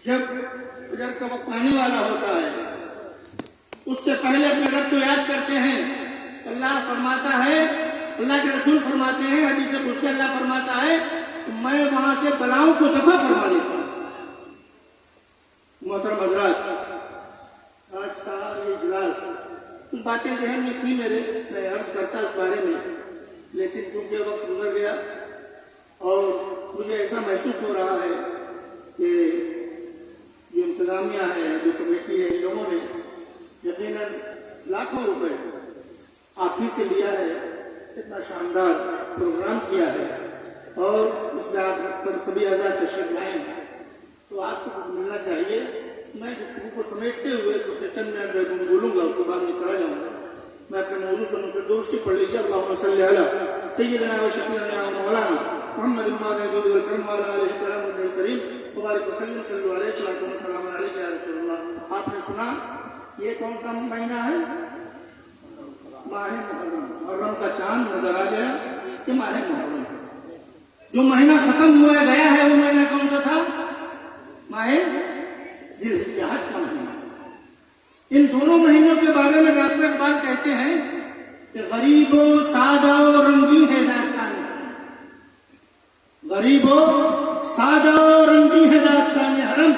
جب فجر کا وقت آنے والا ہوتا ہے اس سے پہلے اپنے رب کو یاد کرتے ہیں. اللہ فرماتا ہے، اللہ کے رسول فرماتے ہیں، حدیث قدسی اللہ فرماتا ہے کہ میں وہاں سے بلاؤں کو دفع فرما لیتا ہوں. محترم حضرات، آج کا یہ اجلاس کچھ باتیں ذہن میں تھی میرے، میں عرض کرتا اس بارے میں، لیکن چونکہ وقت گزر گیا اور مجھے ایسا محسوس ہو رہا ہے کہ جو انتظامیہ ہے، جو کمیٹی ہے، ان لوگوں نے یقیناً لاکھوں روپے آپ ہی سے لیا ہے، اتنا شاندار پروگرام کیا ہے اور اس میں آپ سبھی اعضاء تشریف لائے ہیں، تو آپ کو کچھ ملنا چاہیے. میں گفتگو کو سمیٹتے ہوئے تو چند منٹ بولوں گا، اس کے بعد میں چلا جاؤں گا. میں اپنے موضوع سے مجھ سے دوستی پڑھ لیجیے. اللہم صلی علی سیدنا و شفیعنا و مولانا محمد الجود والکرم وعلی آلہ کرام الکریم مبارک وسلم صلی اللہ علیہ وسلم علیہ یا رسول اللہ. آپ نے سنا یہ کون سا مہینہ ہے؟ ماہ محرم. محرم کا چاند نظر آ گیا کہ ماہ محرم ہے. جو مہینہ ختم ہوا گیا ہے وہ مہینہ کون سا تھا؟ ماہ ذی الحجہ کا مہینہ. ان دونوں مہینوں کے بارے میں ڈاکٹر اقبال کہتے ہیں کہ غریب و سادہ و رنگین ہے داستان، غریب و سادہ و رنگین ہے داستان حرم،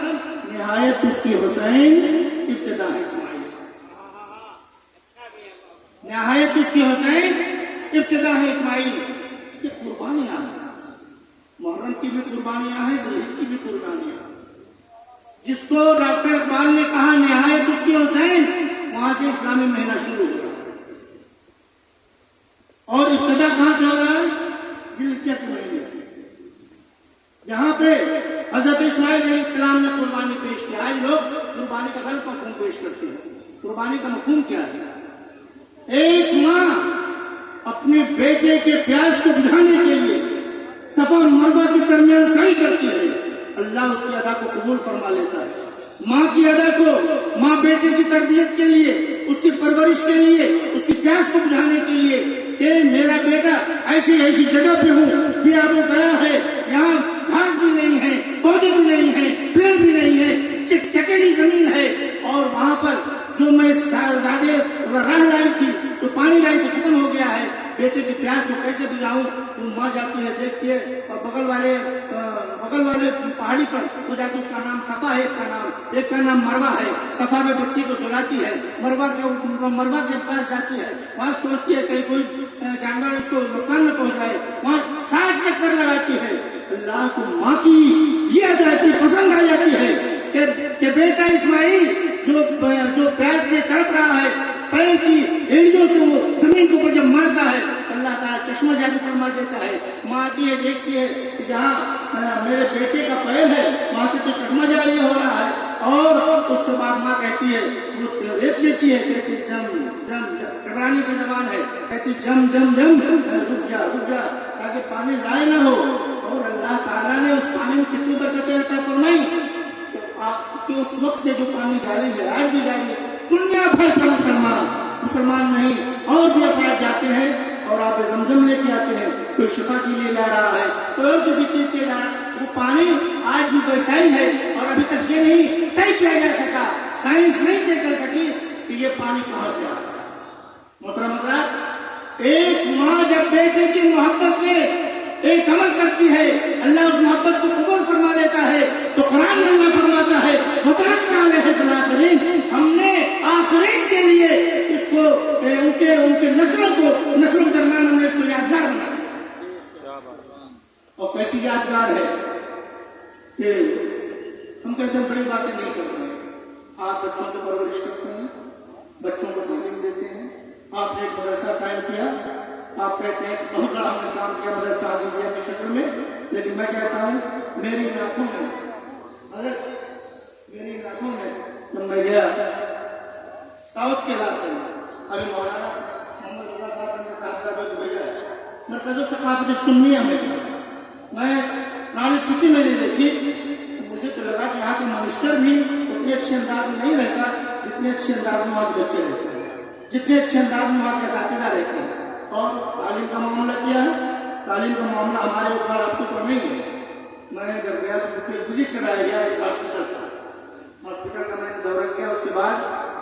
نہایت اس کی حسین ابتدا ہے اسماعیل. نہایت اس کی حسین ابتدا ہے اسماعیل. یہ قربانیاں ہیں، محرم کی بھی قربانیاں ہیں، ذی الحجہ کی بھی قربانیاں ہیں. جس کو ڈاکٹر اقبال نے کہا نہایت اس کی حسین، وہاں سے اسلامی مہینہ شروع ہو رہا ہے. اور ابتدا کہاں سے ہو رہا ہے؟ ذی الحجہ کے مہینے سے، جہاں پہ حضرت اسماعیل علیہ السلام نے قربانی پیش کی. آج لوگ قربانی کا غلط مفہوم پیش کرتے ہیں. قربانی کا مفہوم کیا ہے؟ ایک ماں اپنے بیٹے کے پیاس کو بجھانے کے لیے صفا اور مروہ کے درمیان سعی کرتی ہے، اللہ اس کی ادا کو قبول فرما لیتا ہے. ماں کی ادا کو، ماں بیٹے کی تربیت کے لیے، اس کی پرورش کے لیے، اس کی پیاس کو بجھانے کے لیے کہ میرا بیٹا ایسی ایسی جگہ پہ ہوں، آب و گیا ہے، یہاں گھاس بھی نہیں ہے، پودے بھی نہیں ہیں، پیڑ بھی نہیں ہے، چکیلی زمین ہے، اور وہاں پر جو میں زیادہ راہ لائی تھی تو پانی لائی تو ختم ہو گیا ہے، بیٹے کی پیاس کو کیسے بجھاؤں؟ تو ماں جاتی ہے، دیکھتی ہے، اور بغل والے پہاڑی پر وہ جاتی، اس کا نام صفا ہے، ایک کا نام مروہ ہے. صفا میں بچی کو سلاتی ہے، مروہ کے پاس جاتی ہے، وہاں سوچتی ہے کہیں کوئی جانور اس کو نقصان نہ پہنچائے، وہاں 7 چکر لگاتی ہے. اللہ کو ماں کی یہ ادا پسند آ جاتی ہے کہ بیٹا اسماعیل جو پیاس سے تڑپ رہا ہے، پیر کی ایڑیوں سے وہ زمین کے اوپر جب مرتا ہے، اللہ تعالیٰ چشمہ جاری فرما دیتا ہے. ماں آتی ہے، دیکھتی ہے کہ جہاں میرے بیٹے کا پیر ہے وہاں سے تو چشمہ جاری ہو رہا ہے، اور اس کے بعد ماں کہتی ہے، وہ ریت لیتی ہے، کہتی جم جم، عبرانی کی زبان ہے، کہتی جم جم جم، رک جا تاکہ پانی ضائع نہ ہو. اور اللہ تعالیٰ نے اس پانی میں کتنی برکتیں عطا فرمائی کہ اس وقت سے جو پانی جاری ہے، آج بھی جاری ہے. دنیا بھر کا مسلمان نہیں اور بھی افراد جاتے ہیں اور آپ زمزم لے کے آتے ہیں، کوئی شفا کے لیے لا رہا ہے، کوئی اور کسی چیز سے لا رہا ہے. وہ پانی آج بھی ویسا ہی ہے، اور ابھی تک یہ نہیں طے کیا جا سکا، سائنس نہیں طے کر سکی کہ یہ پانی کہاں سے آتا ہے. محترم حضرات، ایک ماں جب بیٹے کی محبت میں ایک عمل کرتی ہے، اللہ اس محبت کو قبول فرما لیتا ہے. تو قرآن میں اللہ فرماتا ہے ہم نے آخرین کے لیے اس کو ان کے نسلوں کے درمیان ہم نے اس کو یادگار بنا دیا. اور کیسی یادگار ہے کہ ہم کہتے ہیں بڑی باتیں نہیں کرتے ہیں. آپ بچوں کو پرورش کرتے ہیں، بچوں کو تعلیم دیتے ہیں. آپ نے ایک مدرسہ قائم کیا، آپ کہتے ہیں بہت بڑا ہم نے کام کیا مدرسہ عزیزیہ کی شکل میں، لیکن میں کہتا ہوں میری آنکھوں میں جب میں گیا ساؤتھ کے علاقے میں، ابھی مولانا محمد اللہ صاحب نے صاحبزادے کو بھیجا ہے، مرکز ثقافت سنیہ میں میں نالج سٹی میں نہیں دیکھی. مجھے تو لگا کہ یہاں کے مانسٹر بھی اتنے اچھے انداز میں نہیں رہتا جتنے اچھے انداز میں وہاں کے بچے رہتے ہیں، جتنے اچھے انداز میں وہاں کے اساتذہ رہتے ہیں. اور تعلیم کا معاملہ کیا ہے، تعلیم کا معاملہ ہمارے اوپر آپ کے اوپر نہیں ہے. میں جب گیا تو مجھے وزٹ کرایا گیا ایک ہاسپٹل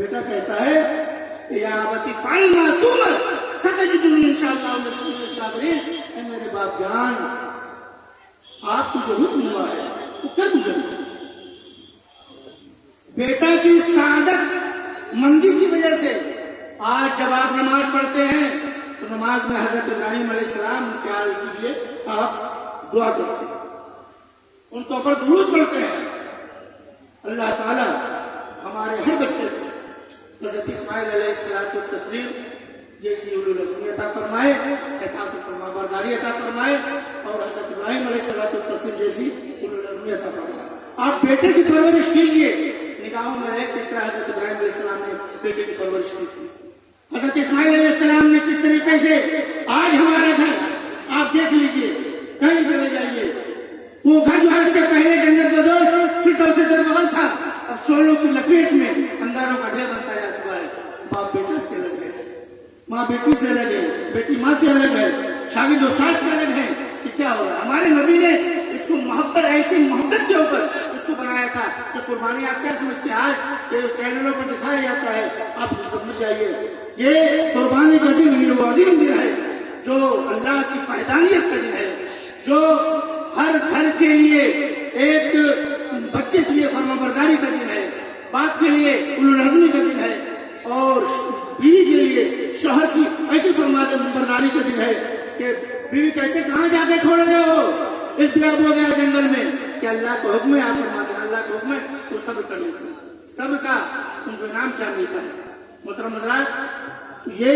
بیٹا کہتا ہے کہ یا ابتی فعل ما تؤمر ستجدنی انشاءاللہ من الصابرین، اے میرے باپ جان آپ کو جو حکم ہوا ہے وہ کیا گزر ہے؟ بیٹا کی سعادت مندی کی وجہ سے آج جب آپ نماز پڑھتے ہیں تو نماز میں حضرت ابراہیم علیہ السلام ان کے حال کے لیے آپ دعا کرتے ہیں، ان کے اوپر درود پڑھتے ہیں۔ اللہ تعالیٰ ہمارے ہر بچے کو حضرت اسماعیل علیہ السلام جیسی اولوالعزمی عطا فرمائے، اطاعت و فرما برداری عطا فرمائے، اور حضرت ابراہیم علیہ السلام جیسی اولوالعزمی عطا فرمائے۔ آپ بیٹے کی پرورش کیجئے، نگاہوں میں رہے کس طرح حضرت ابراہیم علیہ السلام نے بیٹے کی پرورش کی تھی، حضرت اسماعیل علیہ السلام نے کس طریقے سے آج ہمارا گھر آپ دیکھ لیجئے، کہیں چلے جائیے، وہ گھر جو ہے اس سے پہلے جنت کا دوست فردوس دربغل تھا، اب شعلوں کی لپیٹ میں انداروں کا ڈھیر بنتا جا چکا ہے۔ باپ بیٹا سے الگ ہے، ماں بیٹی سے الگ ہے، بیٹی ماں سے الگ ہے، شاگرد استاد سے الگ ہے، کہ کیا ہو رہا ہے؟ ہمارے نبی نے اس کو محبت، ایسی محبت کے اوپر اس کو بنایا تھا کہ قربانی آپ کیا سمجھتے ہیں؟ آج یہ چینلوں پر دکھایا جاتا ہے، آپ اس سمجھ جائیے یہ قربانی کا دن، یہ وہ عظیم دن ہے جو اللہ کی پائیدانیت کا دن ہے، جو ہر گھر کے لیے ایک بچے کے لیے فرما برداری کا دن ہے، باپ کے لیے اولوالعزمی کا دن ہے، اور بیوی کے لیے شوہر کی ایسی فرما برداری کا دن ہے کہ بیوی کہتے کہاں جا کے چھوڑ رہے ہو، ارتیاب ہو گیا جنگل میں، کہ اللہ کا حکم ہے، آپ فرماتے ہیں اللہ کا حکم ہے تو صبر کر لیتے ہیں، صبر کا ان کو انعام کیا ملتا ہے۔ محترم حضرات، یہ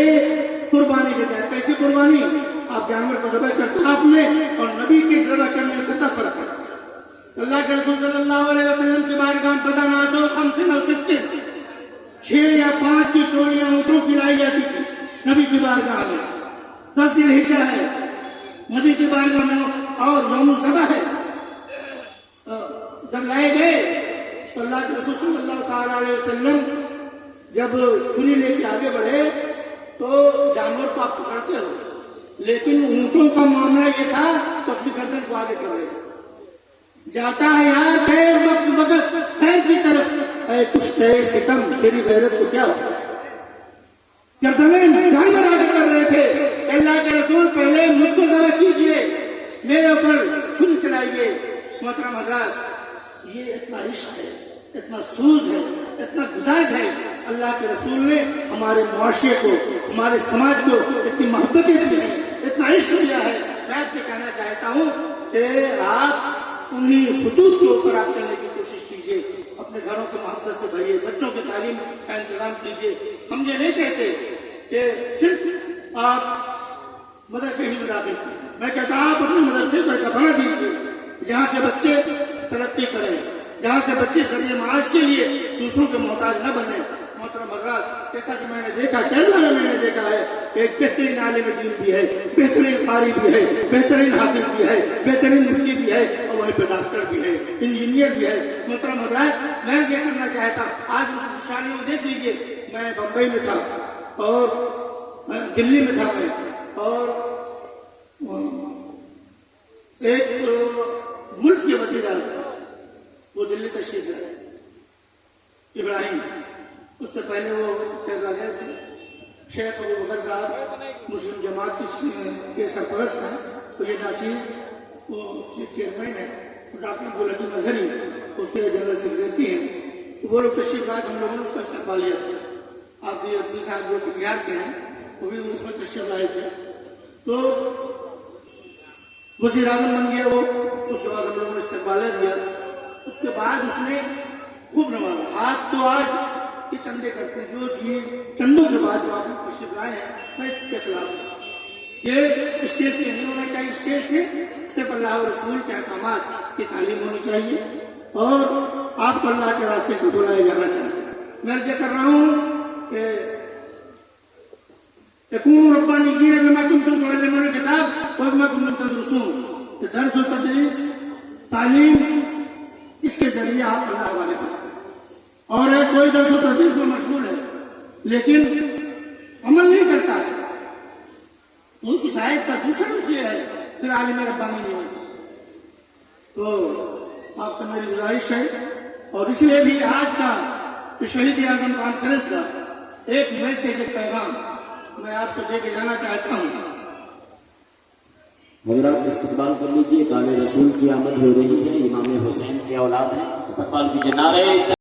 قربانی کے تحت کیسی قربانی؟ آپ جانور کو ذبح کرتے ہیں آپ نے، اور نبی کے ذبح کرنے میں کتنا فرق ہے۔ اللہ کے رسول صلی اللہ علیہ وسلم کی بارگاہ میں پتہ نہ تو 6 یا 5 کی ٹولیاں اونٹوں کی لائی جاتی تھی نبی کی بارگاہ میں، 10 ذی الحجہ ہے نبی کی بارگاہ میں، اور یوم الذبح ہے۔ جب لائے گئے تو اللہ کے رسول صلی اللہ تعالیٰ علیہ وسلم جب چھری لے کے آگے بڑھے تو جانور کو آپ پکڑتے ہو، لیکن اونٹوں کا معاملہ یہ تھا تو اپنی گردن کو آگے کر رہے جاتا ہے یار خیر وقت وقت خیر کی طرف، اے کشتے ستم تیری غیرت کو کیا ہوتا؟ گردنیں جانور آگے کر رہے تھے، اللہ کے رسول پہلے مجھ کو ذبح کیجئے، میرے اوپر چھری چلائیے۔ محترم حضرات، یہ اتنا عشق ہے، اتنا سوز ہے، اتنا گداز ہے، اللہ کے رسول نے ہمارے معاشرے کو، ہمارے سماج کو اتنی محبتیں دی ہیں، اتنا عشق دیا ہے۔ میں آپ سے کہنا چاہتا ہوں کہ آپ انہی خطوط کے اوپر آپ چلنے کی کوشش کیجئے، اپنے گھروں کو محبت سے بھریے، بچوں کی تعلیم کا انتظام کیجئے۔ ہم یہ نہیں کہتے کہ صرف آپ مدرسے ہی میں داخل کیجیے، میں کہتا ہوں آپ اپنے مدرسے کو ایسا بنا دیجیے جہاں سے بچے ترقی کریں، جہاں سے بچے ذریعہ معاش کے لیے دوسروں کے محتاج نہ بنیں۔ محترم حضرات، جیسا کہ میں نے دیکھا، کیرلا میں نے دیکھا ہے کہ ایک بہترین عالم دین بھی ہے، بہترین قاری بھی ہے، بہترین حافظ بھی ہے، بہترین مفتی بھی ہے، اور وہیں پہ ڈاکٹر بھی ہے، انجینئر بھی ہے۔ محترم حضرات، میں یہ کرنا چاہتا، آج ان کی خوشحالیوں کو دیکھ لیجیے، میں بمبئی میں تھا اور دلی میں تھا میں، اور ایک ملک کے وزیر اعظم وہ دلی تشریف لائے، ابراہیم، اس سے پہلے وہ کیرلا گئے تھے۔ شیخ ابو بکر صاحب مسلم جماعت کے سرپرست ہیں، تو یہ ناچیز وہ چیئرمین ہے، ڈاکٹر عبدالحکیم اظہری اس کے جنرل سیکریٹری ہیں، تو وہ لوگ تشریف لائے، ہم لوگوں نے اس کا استقبال کیا تھا۔ آپ کے اپنی صاحب جو بہار کے ہیں وہ بھی اس میں تشریف لائے تھے، تو وزیر اعظم بن گیا وہ، اس کے بعد ہم لوگوں نے استقبال دیا، اس کے بعد اس نے خوب نوازا۔ آپ تو آج یہ چندے کرتے ہیں، جو چیز چندوں کے بعد جو آپ تشریف لائے ہیں، میں اس کے خلاف ہوں۔ یہ اسٹیج سے نہیں ہونا چاہیے، اسٹیج سے صرف اللہ اور رسول کے احکامات کی تعلیم ہونی چاہیے، اور آپ کو اللہ کے راستے کو بلایا جانا چاہیے۔ میں یہ کر رہا ہوں کہ تکونوا ربانیین بما کنتم تعلمون الکتاب وبما کنتم تدرسون، کہ درس و تدریس، تعلیم، اس کے ذریعے آپ اللہ والے کرتے ہیں، اور کوئی درس و تدریس میں مشغول ہے لیکن عمل نہیں کرتا ہے، تو اس آیت کا دوسرا رخ یہ ہے پھر عالم ربانی نہیں ہوتا۔ تو آپ کا میری گزارش ہے، اور اس لیے بھی آج کا کہ شہید اعظم کانفرنس کا ایک میسج، ایک پیغام میں آپ کو دے کے جانا چاہتا ہوں. حضرات استقبال کر لیجیے، کالے رسول کی آمد ہو رہی ہے، امام حسین کے اولاد ہیں، استقبال کیجیے. نعرہ